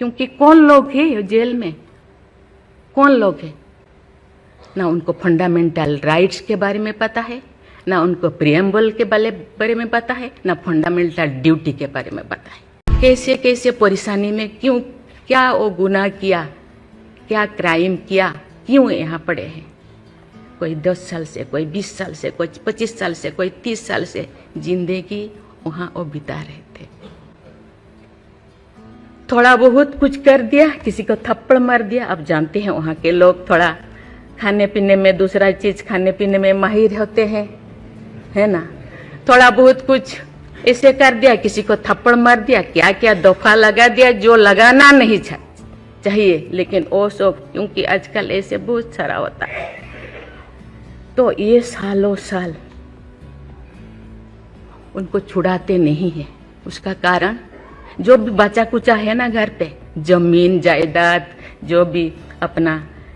क्योंकि कौन लोग हैं जेल में, कौन लोग हैं? ना उनको फंडामेंटल राइट्स के बारे में पता है, ना उनको प्रियम्बल के बारे में पता है, ना फंडामेंटल ड्यूटी के बारे में पता है। कैसे कैसे परेशानी में, क्यों, क्या वो गुनाह किया, क्या क्राइम किया, क्यों यहाँ पड़े हैं। कोई 10 साल से, कोई 20 साल से, कोई 25 साल से, कोई 30 साल से जिंदगी वहाँ वो बिता रहे थे। थोड़ा बहुत कुछ कर दिया, किसी को थप्पड़ मार दिया। अब जानते हैं वहाँ के लोग थोड़ा खाने पीने में, दूसरा चीज खाने पीने में माहिर होते हैं, है ना। थोड़ा बहुत कुछ ऐसे कर दिया, किसी को थप्पड़ मार दिया, क्या क्या दफा लगा दिया जो लगाना नहीं चाहिए, लेकिन वो सब क्योंकि आजकल ऐसे बहुत सारा होता है, तो ये सालों साल उनको छुड़ाते नहीं है। उसका कारण जो भी बचा कुचा है ना घर पे, जमीन जायदाद जो भी अपना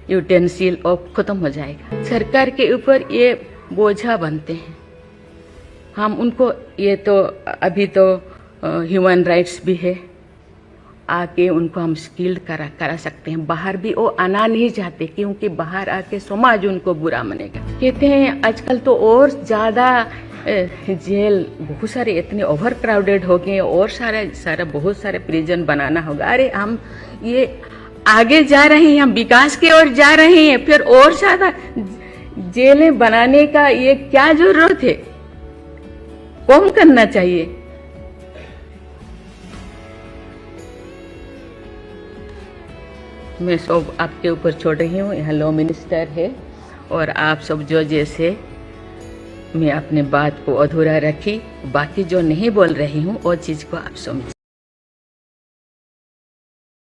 यूटेंसिल और खत्म हो जाएगा। सरकार के ऊपर ये बोझा बनते हैं। हम उनको, ये तो अभी तो ह्यूमन राइट्स भी है, आके उनको हम स्किल्ड करा सकते हैं। बाहर भी वो आना नहीं चाहते क्योंकि बाहर आके समाज उनको बुरा मानेगा। कहते हैं आजकल तो और ज्यादा जेल बहुत सारे इतने ओवर क्राउडेड हो गए, और सारे बहुत सारे प्रिजन बनाना होगा। अरे हम ये आगे जा रहे हैं, हम विकास की ओर जा रहे हैं, फिर और ज्यादा जेलें बनाने का ये क्या जरूरत है? कम करना चाहिए। मैं सब आपके ऊपर छोड़ रही हूँ। यहाँ लॉ मिनिस्टर है और आप सब जो जैसे, मैं अपने बात को अधूरा रखी, बाकी जो नहीं बोल रही हूँ वो चीज को आप समझ।